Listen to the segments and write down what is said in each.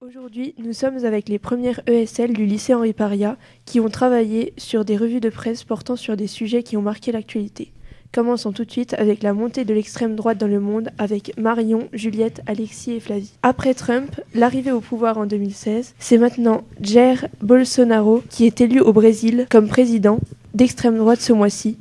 Aujourd'hui, nous sommes avec les premières ESL du lycée Henri Paria qui ont travaillé sur des revues de presse portant sur des sujets qui ont marqué l'actualité. Commençons tout de suite avec la montée de l'extrême droite dans le monde avec Marion, Juliette, Alexis et Flavie. Après Trump, l'arrivée au pouvoir en 2016, c'est maintenant Jair Bolsonaro qui est élu au Brésil comme président d'extrême droite ce mois-ci.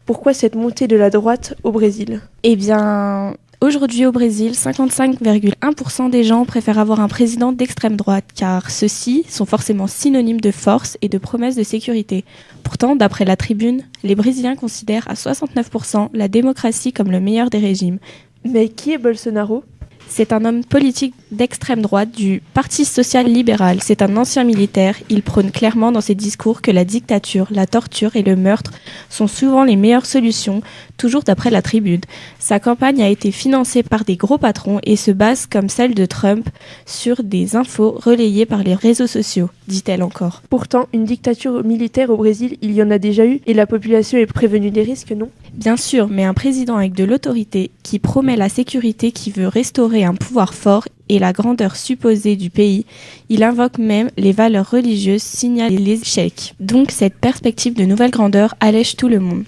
Pourquoi cette montée de la droite au Brésil ? Eh bien, aujourd'hui au Brésil, 55,1% des gens préfèrent avoir un président d'extrême droite, car ceux-ci sont forcément synonymes de force et de promesses de sécurité. Pourtant, d'après la Tribune, les Brésiliens considèrent à 69% la démocratie comme le meilleur des régimes. Mais qui est Bolsonaro ? C'est un homme politique d'extrême droite du Parti social-libéral. C'est un ancien militaire. Il prône clairement dans ses discours que la dictature, la torture et le meurtre sont souvent les meilleures solutions, toujours d'après la Tribune. Sa campagne a été financée par des gros patrons et se base, comme celle de Trump, sur des infos relayées par les réseaux sociaux, dit-elle encore. Pourtant, une dictature militaire au Brésil, il y en a déjà eu et la population est prévenue des risques, non ? Bien sûr, mais un président avec de l'autorité, qui promet la sécurité, qui veut restaurer un pouvoir fort et la grandeur supposée du pays, il invoque même les valeurs religieuses, signale l'échec. Donc cette perspective de nouvelle grandeur allège tout le monde.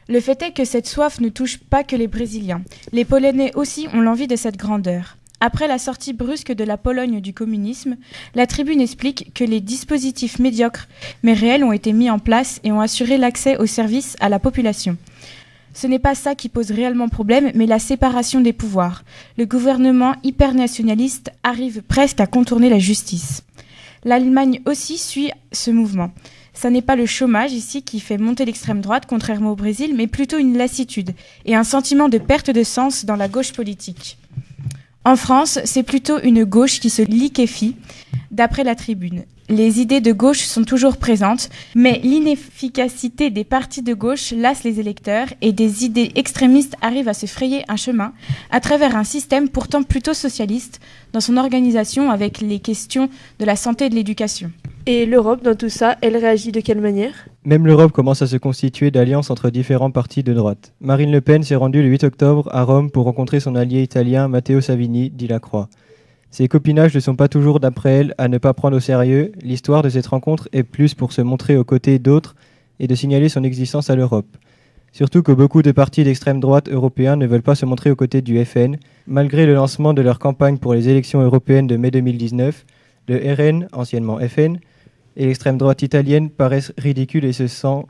Le fait est que cette soif ne touche pas que les Brésiliens. Les Polonais aussi ont l'envie de cette grandeur. Après la sortie brusque de la Pologne du communisme, la Tribune explique que les dispositifs médiocres mais réels ont été mis en place et ont assuré l'accès aux services à la population. Ce n'est pas ça qui pose réellement problème, mais la séparation des pouvoirs. Le gouvernement hypernationaliste arrive presque à contourner la justice. L'Allemagne aussi suit ce mouvement. Ça n'est pas le chômage ici qui fait monter l'extrême droite, contrairement au Brésil, mais plutôt une lassitude et un sentiment de perte de sens dans la gauche politique. En France, c'est plutôt une gauche qui se liquéfie, d'après la Tribune. Les idées de gauche sont toujours présentes, mais l'inefficacité des partis de gauche lasse les électeurs et des idées extrémistes arrivent à se frayer un chemin à travers un système pourtant plutôt socialiste dans son organisation avec les questions de la santé et de l'éducation. Et l'Europe, dans tout ça, elle réagit de quelle manière ? Même l'Europe commence à se constituer d'alliances entre différents partis de droite. Marine Le Pen s'est rendue le 8 octobre à Rome pour rencontrer son allié italien Matteo Salvini, dit la Croix. Ces copinages ne sont pas toujours, d'après elle, à ne pas prendre au sérieux. L'histoire de cette rencontre est plus pour se montrer aux côtés d'autres et de signaler son existence à l'Europe. Surtout que beaucoup de partis d'extrême droite européens ne veulent pas se montrer aux côtés du FN. Malgré le lancement de leur campagne pour les élections européennes de mai 2019, le RN, anciennement FN, et l'extrême droite italienne paraissent ridicules et se sentent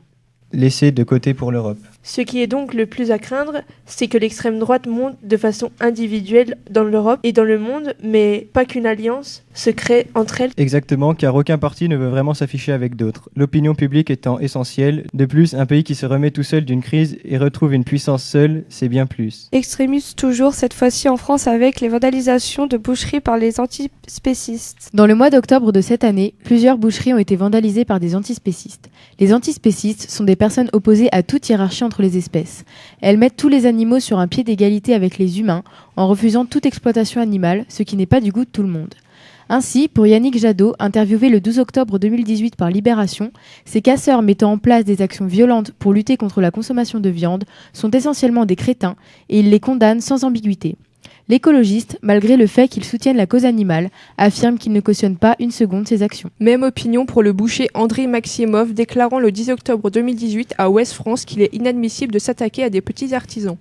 laissés de côté pour l'Europe. Ce qui est donc le plus à craindre, c'est que l'extrême droite monte de façon individuelle dans l'Europe et dans le monde, mais pas qu'une alliance se crée entre elles. Exactement, car aucun parti ne veut vraiment s'afficher avec d'autres. L'opinion publique étant essentielle. De plus, un pays qui se remet tout seul d'une crise et retrouve une puissance seule, c'est bien plus. Extrémistes toujours, cette fois-ci en France avec les vandalisations de boucheries par les antispécistes. Dans le mois d'octobre de cette année, plusieurs boucheries ont été vandalisées par des antispécistes. Les antispécistes sont des personnes opposées à toute hiérarchie entre les espèces. Elles mettent tous les animaux sur un pied d'égalité avec les humains en refusant toute exploitation animale, ce qui n'est pas du goût de tout le monde. Ainsi, pour Yannick Jadot, interviewé le 12 octobre 2018 par Libération, ces casseurs mettant en place des actions violentes pour lutter contre la consommation de viande sont essentiellement des crétins et il les condamne sans ambiguïté. L'écologiste, malgré le fait qu'il soutienne la cause animale, affirme qu'il ne cautionne pas une seconde ces actions. Même opinion pour le boucher André Maximov, déclarant le 10 octobre 2018 à Ouest France qu'il est inadmissible de s'attaquer à des petits artisans.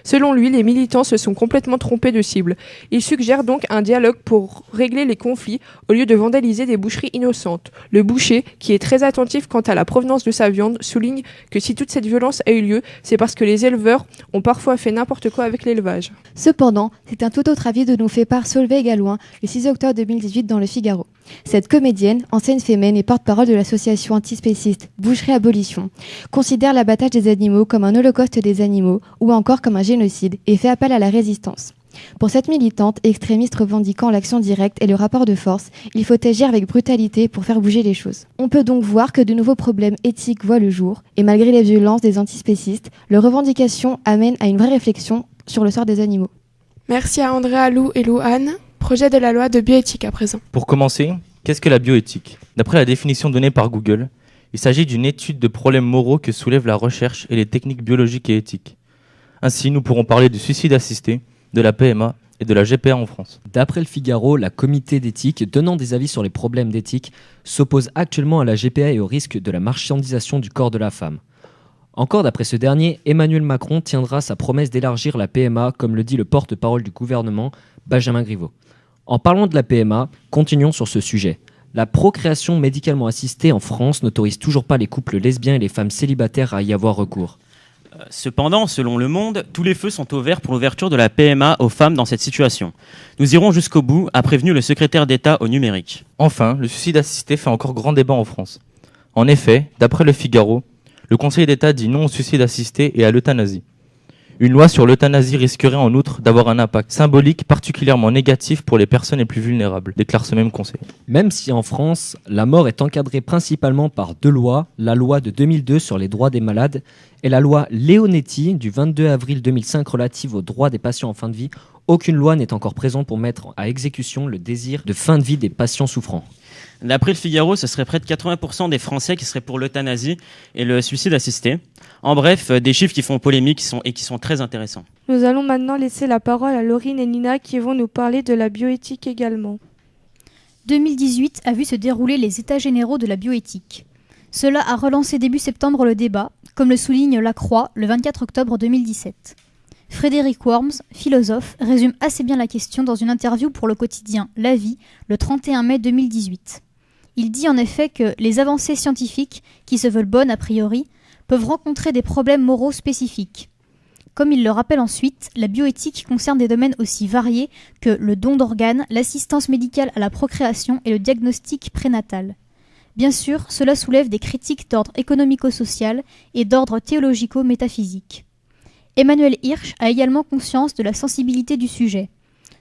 Selon lui, les militants se sont complètement trompés de cible. Il suggère donc un dialogue pour régler les conflits au lieu de vandaliser des boucheries innocentes. Le boucher, qui est très attentif quant à la provenance de sa viande, souligne que si toute cette violence a eu lieu, c'est parce que les éleveurs ont parfois fait n'importe quoi avec l'élevage. Cependant, c'est un tout autre avis de nous fait part Solveig Galloin le 6 octobre 2018 dans Le Figaro. Cette comédienne, ancienne fémène et porte-parole de l'association antispéciste Boucherie Abolition, considère l'abattage des animaux comme un holocauste des animaux ou encore comme un génocide et fait appel à la résistance. Pour cette militante extrémiste revendiquant l'action directe et le rapport de force, il faut agir avec brutalité pour faire bouger les choses. On peut donc voir que de nouveaux problèmes éthiques voient le jour et malgré les violences des antispécistes, leurs revendications amènent à une vraie réflexion sur le sort des animaux. Merci à Andrea Lou et Louane. Projet de la loi de bioéthique à présent. Pour commencer, qu'est-ce que la bioéthique ? D'après la définition donnée par Google, il s'agit d'une étude de problèmes moraux que soulève la recherche et les techniques biologiques et éthiques. Ainsi, nous pourrons parler du suicide assisté, de la PMA et de la GPA en France. D'après le Figaro, la comité d'éthique, donnant des avis sur les problèmes d'éthique, s'oppose actuellement à la GPA et au risque de la marchandisation du corps de la femme. Encore d'après ce dernier, Emmanuel Macron tiendra sa promesse d'élargir la PMA, comme le dit le porte-parole du gouvernement, Benjamin Griveaux. En parlant de la PMA, continuons sur ce sujet. La procréation médicalement assistée en France n'autorise toujours pas les couples lesbiens et les femmes célibataires à y avoir recours. Cependant, selon Le Monde, tous les feux sont au vert pour l'ouverture de la PMA aux femmes dans cette situation. Nous irons jusqu'au bout, a prévenu le secrétaire d'État au numérique. Enfin, le suicide assisté fait encore grand débat en France. En effet, d'après le Figaro, le Conseil d'État dit non au suicide assisté et à l'euthanasie. Une loi sur l'euthanasie risquerait en outre d'avoir un impact symbolique particulièrement négatif pour les personnes les plus vulnérables, déclare ce même conseil. Même si en France, la mort est encadrée principalement par deux lois, la loi de 2002 sur les droits des malades et la loi Leonetti du 22 avril 2005 relative aux droits des patients en fin de vie, aucune loi n'est encore présente pour mettre à exécution le désir de fin de vie des patients souffrants. D'après le Figaro, ce serait près de 80% des Français qui seraient pour l'euthanasie et le suicide assisté. En bref, des chiffres qui font polémique et qui sont très intéressants. Nous allons maintenant laisser la parole à Laurine et Nina qui vont nous parler de la bioéthique également. 2018 a vu se dérouler les états généraux de la bioéthique. Cela a relancé début septembre le débat, comme le souligne La Croix le 24 octobre 2017. Frédéric Worms, philosophe, résume assez bien la question dans une interview pour le quotidien La Vie le 31 mai 2018. Il dit en effet que les avancées scientifiques, qui se veulent bonnes a priori, peuvent rencontrer des problèmes moraux spécifiques. Comme il le rappelle ensuite, la bioéthique concerne des domaines aussi variés que le don d'organes, l'assistance médicale à la procréation et le diagnostic prénatal. Bien sûr, cela soulève des critiques d'ordre économico-social et d'ordre théologico-métaphysique. Emmanuel Hirsch a également conscience de la sensibilité du sujet.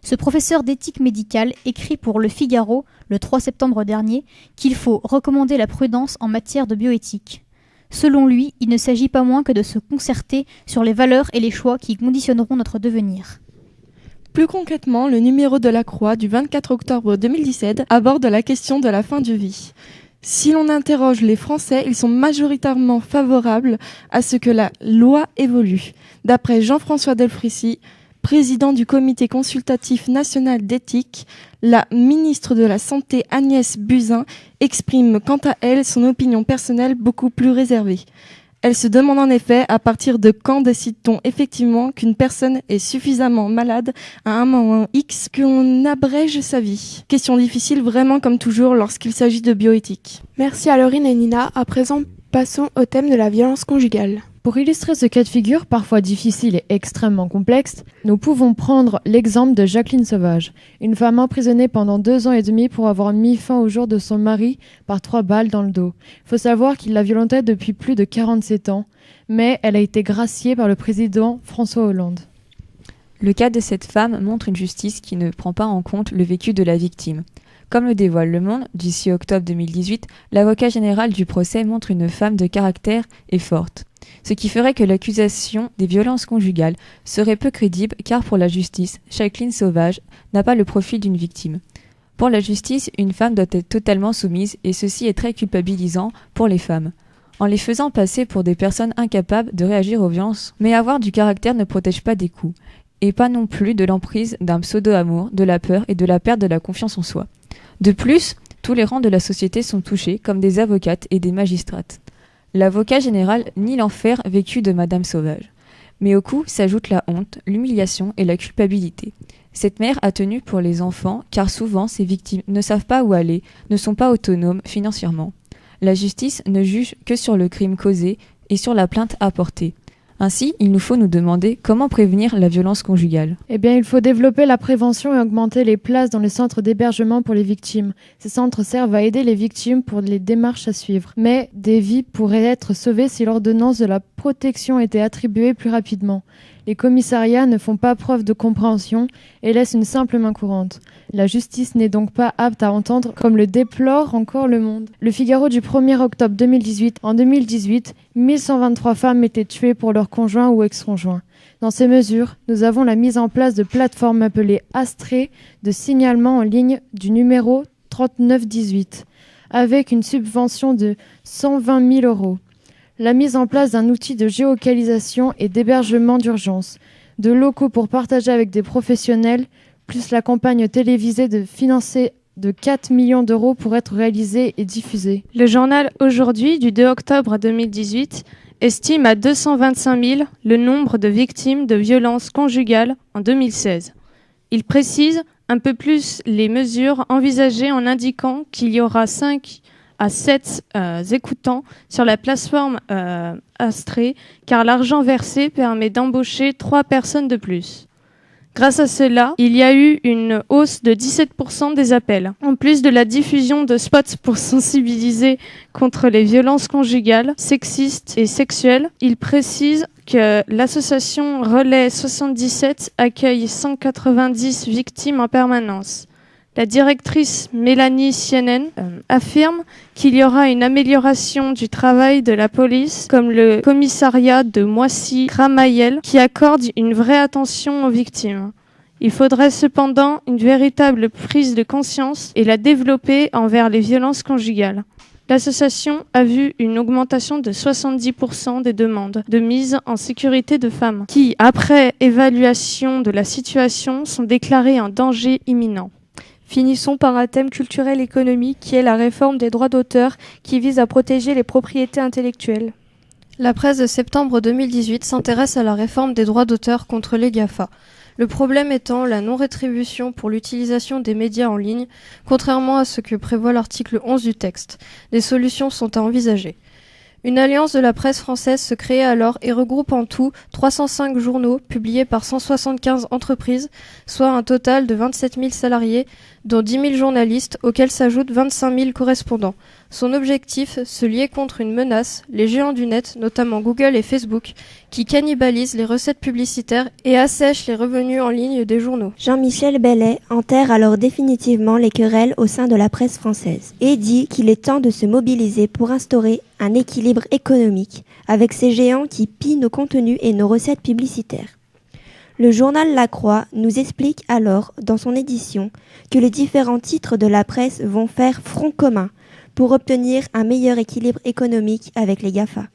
Ce professeur d'éthique médicale écrit pour Le Figaro, le 3 septembre dernier, qu'il faut recommander la prudence en matière de bioéthique. Selon lui, il ne s'agit pas moins que de se concerter sur les valeurs et les choix qui conditionneront notre devenir. Plus concrètement, le numéro de La Croix du 24 octobre 2017 aborde la question de la fin de vie. Si l'on interroge les Français, ils sont majoritairement favorables à ce que la loi évolue. D'après Jean-François Delfrécy, président du comité consultatif national d'éthique, la ministre de la Santé Agnès Buzyn exprime quant à elle son opinion personnelle beaucoup plus réservée. Elle se demande en effet à partir de quand décide-t-on effectivement qu'une personne est suffisamment malade à un moment X qu'on abrège sa vie. Question difficile vraiment comme toujours lorsqu'il s'agit de bioéthique. Merci à Laurine et Nina. À présent, passons au thème de la violence conjugale. Pour illustrer ce cas de figure, parfois difficile et extrêmement complexe, nous pouvons prendre l'exemple de Jacqueline Sauvage, une femme emprisonnée pendant 2 ans et demi pour avoir mis fin au jour de son mari par 3 balles dans le dos. Il faut savoir qu'il la violentait depuis plus de 47 ans, mais elle a été graciée par le président François Hollande. Le cas de cette femme montre une justice qui ne prend pas en compte le vécu de la victime. Comme le dévoile Le Monde, du 6 octobre 2018, l'avocat général du procès montre une femme de caractère et forte. Ce qui ferait que l'accusation des violences conjugales serait peu crédible car pour la justice, Jacqueline Sauvage n'a pas le profil d'une victime. Pour la justice, une femme doit être totalement soumise et ceci est très culpabilisant pour les femmes, en les faisant passer pour des personnes incapables de réagir aux violences. Mais avoir du caractère ne protège pas des coups, et pas non plus de l'emprise d'un pseudo-amour, de la peur et de la perte de la confiance en soi. De plus, tous les rangs de la société sont touchés, comme des avocates et des magistrates. L'avocat général nie l'enfer vécu de Madame Sauvage. Mais au coup s'ajoute la honte, l'humiliation et la culpabilité. Cette mère a tenu pour les enfants, car souvent ces victimes ne savent pas où aller, ne sont pas autonomes financièrement. La justice ne juge que sur le crime causé et sur la plainte apportée. Ainsi, il nous faut nous demander comment prévenir la violence conjugale. Eh bien, il faut développer la prévention et augmenter les places dans les centres d'hébergement pour les victimes. Ces centres servent à aider les victimes pour les démarches à suivre. Mais des vies pourraient être sauvées si l'ordonnance de la protection était attribuée plus rapidement. Les commissariats ne font pas preuve de compréhension et laissent une simple main courante. La justice n'est donc pas apte à entendre, comme le déplore encore Le Monde. Le Figaro du 1er octobre 2018. En 2018, 1123 femmes étaient tuées pour leur conjoint ou ex-conjoint. Dans ces mesures, nous avons la mise en place de plateformes appelées Astrée de signalement en ligne du numéro 3918, avec une subvention de 120 000 €. La mise en place d'un outil de géolocalisation et d'hébergement d'urgence, de locaux pour partager avec des professionnels, plus la campagne télévisée financée de 4 millions d'euros pour être réalisée et diffusée. Le journal Aujourd'hui du 2 octobre 2018 estime à 225 000 le nombre de victimes de violences conjugales en 2016. Il précise un peu plus les mesures envisagées en indiquant qu'il y aura 5 à 7 écoutants sur la plateforme Astrée, car l'argent versé permet d'embaucher 3 personnes de plus. Grâce à cela, il y a eu une hausse de 17% des appels. En plus de la diffusion de spots pour sensibiliser contre les violences conjugales, sexistes et sexuelles, il précise que l'association Relais 77 accueille 190 victimes en permanence. La directrice Mélanie Sienen affirme qu'il y aura une amélioration du travail de la police, comme le commissariat de Moissy-Cramayel, qui accorde une vraie attention aux victimes. Il faudrait cependant une véritable prise de conscience et la développer envers les violences conjugales. L'association a vu une augmentation de 70% des demandes de mise en sécurité de femmes, qui, après évaluation de la situation, sont déclarées en danger imminent. Finissons par un thème culturel économique qui est la réforme des droits d'auteur qui vise à protéger les propriétés intellectuelles. La presse de septembre 2018 s'intéresse à la réforme des droits d'auteur contre les GAFA. Le problème étant la non-rétribution pour l'utilisation des médias en ligne, contrairement à ce que prévoit l'article 11 du texte. Des solutions sont à envisager. Une alliance de la presse française se crée alors et regroupe en tout 305 journaux publiés par 175 entreprises, soit un total de 27 000 salariés, dont 10 000 journalistes, auxquels s'ajoutent 25 000 correspondants. Son objectif, se lier contre une menace, les géants du net, notamment Google et Facebook, qui cannibalisent les recettes publicitaires et assèchent les revenus en ligne des journaux. Jean-Michel Bellet enterre alors définitivement les querelles au sein de la presse française et dit qu'il est temps de se mobiliser pour instaurer un équilibre économique avec ces géants qui pillent nos contenus et nos recettes publicitaires. Le journal La Croix nous explique alors, dans son édition, que les différents titres de la presse vont faire front commun pour obtenir un meilleur équilibre économique avec les GAFA.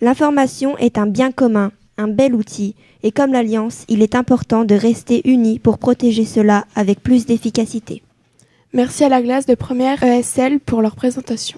L'information est un bien commun, un bel outil, et comme l'Alliance, il est important de rester unis pour protéger cela avec plus d'efficacité. Merci à la classe de première ESL pour leur présentation.